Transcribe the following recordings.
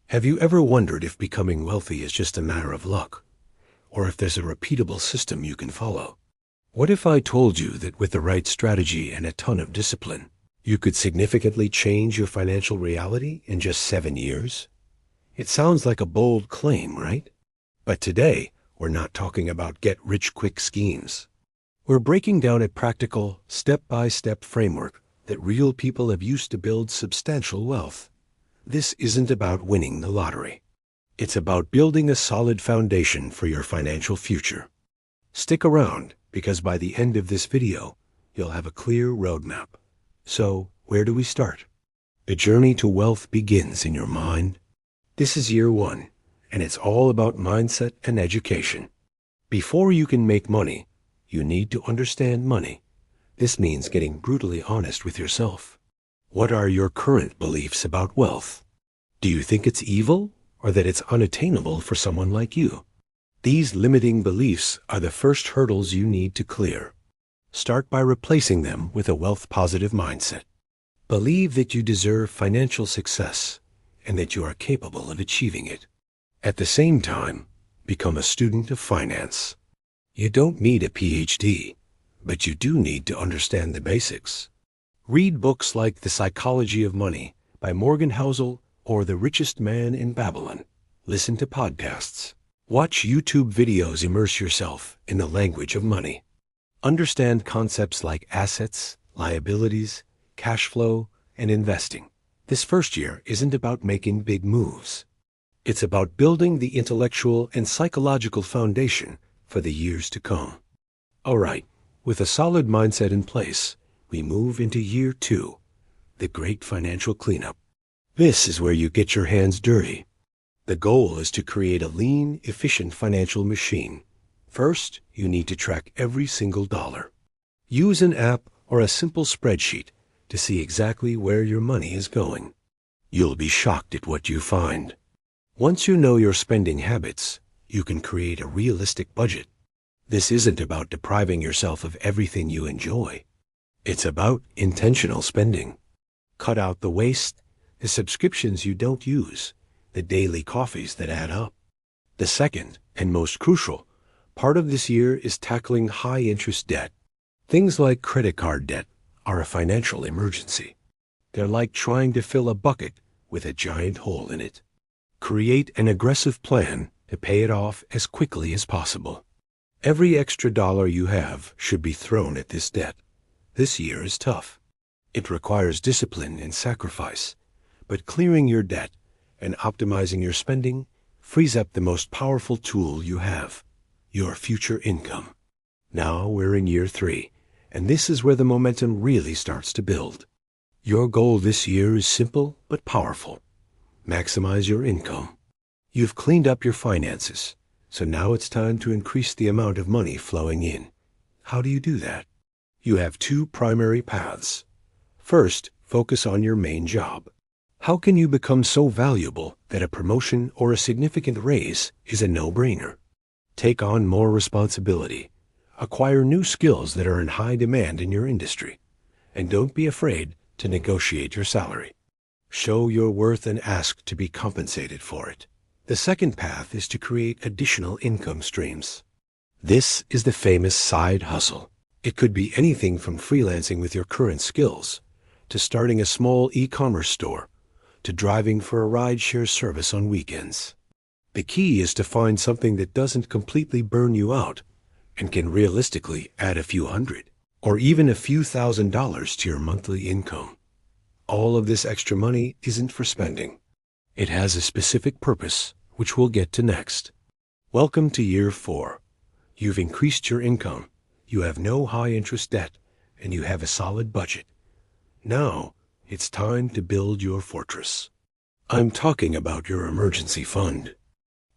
Have you ever wondered if becoming wealthy is just a matter of luck, or if there's a repeatable system you can follow? What if I told you that with the right strategy and a ton of discipline, you could significantly change your financial reality in just 7 years? It sounds like a bold claim, right? But today, we're not talking about get-rich-quick schemes. We're breaking down a practical, step-by-step framework that real people have used to build substantial wealth. This isn't about winning the lottery. It's about building a solid foundation for your financial future. Stick around, because by the end of this video, you'll have a clear roadmap. So, where do we start? The journey to wealth begins in your mind. This is year 1, and it's all about mindset and education. Before you can make money, you need to understand money. This means getting brutally honest with yourself. What are your current beliefs about wealth? Do you think it's evil, or that it's unattainable for someone like you? These limiting beliefs are the first hurdles you need to clear. Start by replacing them with a wealth-positive mindset. Believe that you deserve financial success and that you are capable of achieving it. At the same time, become a student of finance. You don't need a PhD, but you do need to understand the basics. Read books like The Psychology of Money by Morgan Housel or The Richest Man in Babylon. Listen to podcasts. Watch YouTube videos. Immerse yourself in the language of money. Understand concepts like assets, liabilities, cash flow, and investing. This first year isn't about making big moves. It's about building the intellectual and psychological foundation for the years to come. All right, with a solid mindset in place, we move into year 2, the great financial cleanup. This is where you get your hands dirty. The goal is to create a lean, efficient financial machine. First, you need to track every single dollar. Use an app or a simple spreadsheet to see exactly where your money is going. You'll be shocked at what you find. Once you know your spending habits, you can create a realistic budget. This isn't about depriving yourself of everything you enjoy. It's about intentional spending. Cut out the waste, the subscriptions you don't use, the daily coffees that add up. The second, and most crucial, part of this year is tackling high-interest debt. Things like credit card debt are a financial emergency. They're like trying to fill a bucket with a giant hole in it. Create an aggressive plan to pay it off as quickly as possible. Every extra dollar you have should be thrown at this debt. This year is tough. It requires discipline and sacrifice, but clearing your debt and optimizing your spending frees up the most powerful tool you have, your future income. Now we're in year 3, and this is where the momentum really starts to build. Your goal this year is simple but powerful. Maximize your income. You've cleaned up your finances, so now it's time to increase the amount of money flowing in. How do you do that? You have 2 primary paths. First, focus on your main job. How can you become so valuable that a promotion or a significant raise is a no-brainer? Take on more responsibility. Acquire new skills that are in high demand in your industry. And don't be afraid to negotiate your salary. Show your worth and ask to be compensated for it. The second path is to create additional income streams. This is the famous side hustle. It could be anything from freelancing with your current skills, to starting a small e-commerce store, to driving for a ride-share service on weekends. The key is to find something that doesn't completely burn you out and can realistically add a few hundred or even a few $1,000s to your monthly income. All of this extra money isn't for spending. It has a specific purpose, which we'll get to next. Welcome to year 4. You've increased your income, you have no high-interest debt, and you have a solid budget. Now, it's time to build your fortress. I'm talking about your emergency fund.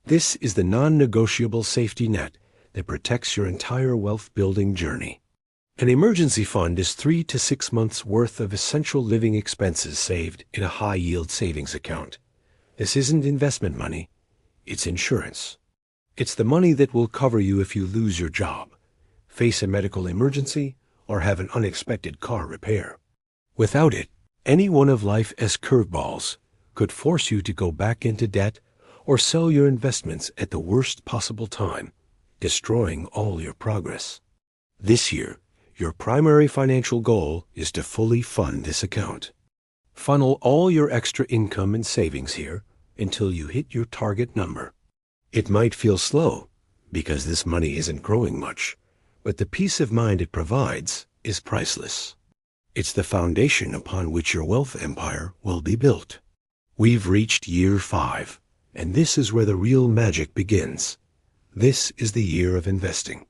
This is the non-negotiable safety net that protects your entire wealth-building journey. An emergency fund is 3 to 6 months' worth of essential living expenses saved in a high-yield savings account. This isn't investment money, it's insurance. It's the money that will cover you if you lose your job, face a medical emergency, or have an unexpected car repair. Without it, any one of life's curveballs could force you to go back into debt or sell your investments at the worst possible time, destroying all your progress. This year, your primary financial goal is to fully fund this account. Funnel all your extra income and savings here until you hit your target number. It might feel slow because this money isn't growing much, but the peace of mind it provides is priceless. It's the foundation upon which your wealth empire will be built. We've reached year 5, and this is where the real magic begins. This is the year of investing.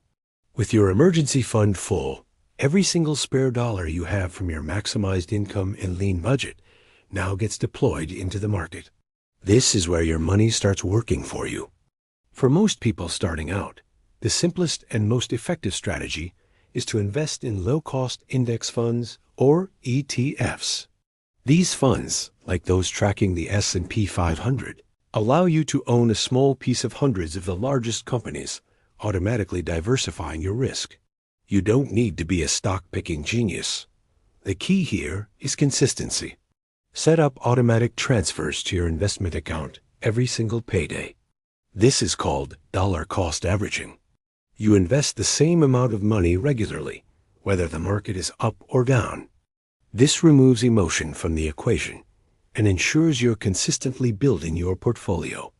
With your emergency fund full, every single spare dollar you have from your maximized income and lean budget now gets deployed into the market. This is where your money starts working for you. For most people starting out, the simplest and most effective strategy is to invest in low-cost index funds or ETFs. These funds, like those tracking the S&P 500, allow you to own a small piece of hundreds of the largest companies, automatically diversifying your risk. You don't need to be a stock-picking genius. The key here is consistency. Set up automatic transfers to your investment account every single payday. This is called dollar cost averaging. You invest the same amount of money regularly, whether the market is up or down. This removes emotion from the equation and ensures you're consistently building your portfolio.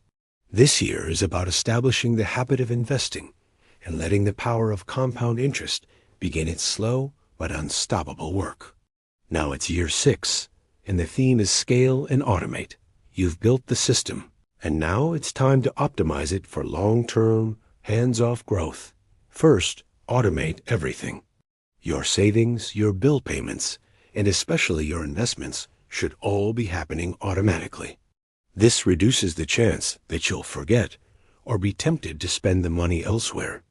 This year is about establishing the habit of investing and letting the power of compound interest begin its slow but unstoppable work. Now it's year 6, and the theme is scale and automate. You've built the system, and now it's time to optimize it for long-term, hands-off growth. First, automate everything. Your savings, your bill payments, and especially your investments should all be happening automatically. This reduces the chance that you'll forget or be tempted to spend the money elsewhere.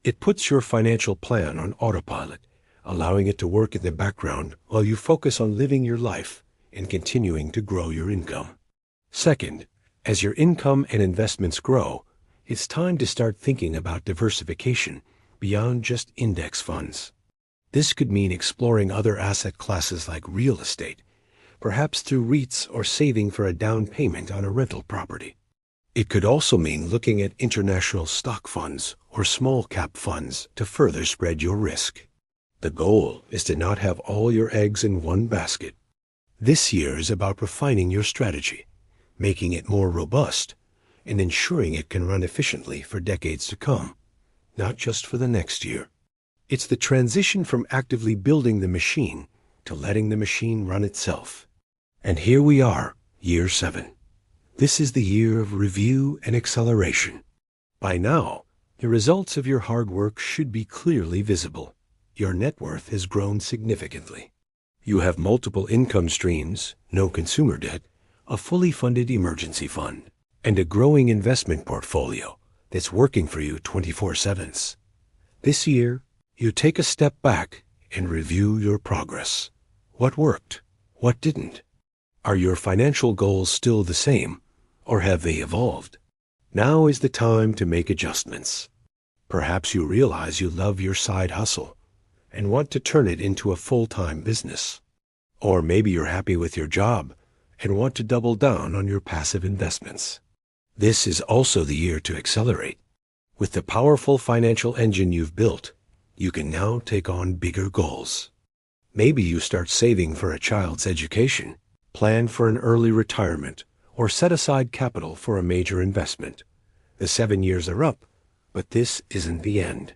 It puts your financial plan on autopilot, allowing it to work in the background while you focus on living your life and continuing to grow your income. Second, as your income and investments grow, it's time to start thinking about diversification beyond just index funds. This could mean exploring other asset classes like real estate, perhaps through REITs or saving for a down payment on a rental property. It could also mean looking at international stock funds or small cap funds to further spread your risk. The goal is to not have all your eggs in one basket. This year is about refining your strategy, making it more robust, and ensuring it can run efficiently for decades to come, not just for the next year. It's the transition from actively building the machine to letting the machine run itself. And here we are, year 7. This is the year of review and acceleration. By now, the results of your hard work should be clearly visible. Your net worth has grown significantly. You have multiple income streams, no consumer debt, a fully funded emergency fund, and a growing investment portfolio that's working for you 24/7. This year, you take a step back and review your progress. What worked? What didn't? Are your financial goals still the same, or have they evolved? Now is the time to make adjustments. Perhaps you realize you love your side hustle and want to turn it into a full-time business. Or maybe you're happy with your job and want to double down on your passive investments. This is also the year to accelerate. With the powerful financial engine you've built, you can now take on bigger goals. Maybe you start saving for a child's education, plan for an early retirement, or set aside capital for a major investment. The 7 years are up, but this isn't the end.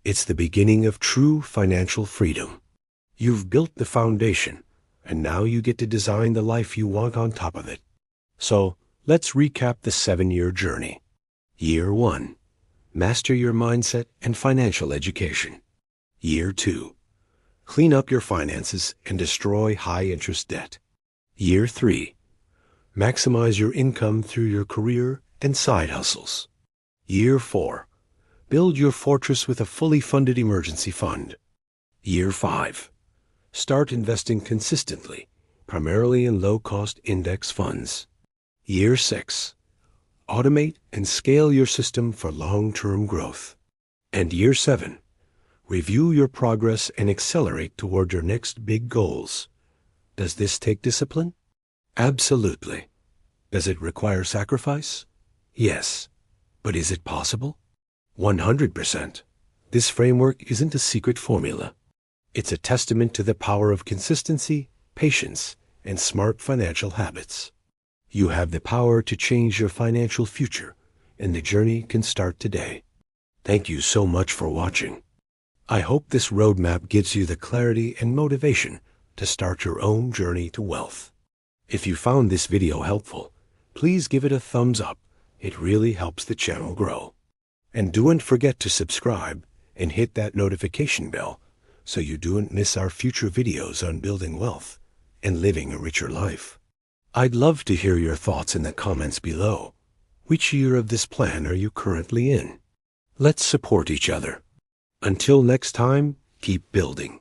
It's the beginning of true financial freedom. You've built the foundation, and now you get to design the life you want on top of it. So, let's recap the 7-year journey. Year 1. Master your mindset and financial education. Year 2. Clean up your finances and destroy high-interest debt. Year 3. Maximize your income through your career and side hustles. Year 4. Build your fortress with a fully funded emergency fund. Year 5. Start investing consistently, primarily in low-cost index funds. Year 6. Automate and scale your system for long-term growth. And Year 7. Review your progress and accelerate toward your next big goals. Does this take discipline? Absolutely. Does it require sacrifice? Yes. But is it possible? 100%. This framework isn't a secret formula. It's a testament to the power of consistency, patience, and smart financial habits. You have the power to change your financial future, and the journey can start today. Thank you so much for watching. I hope this roadmap gives you the clarity and motivation to start your own journey to wealth. If you found this video helpful, please give it a thumbs up. It really helps the channel grow. And don't forget to subscribe and hit that notification bell so you don't miss our future videos on building wealth and living a richer life. I'd love to hear your thoughts in the comments below. Which year of this plan are you currently in? Let's support each other. Until next time, keep building.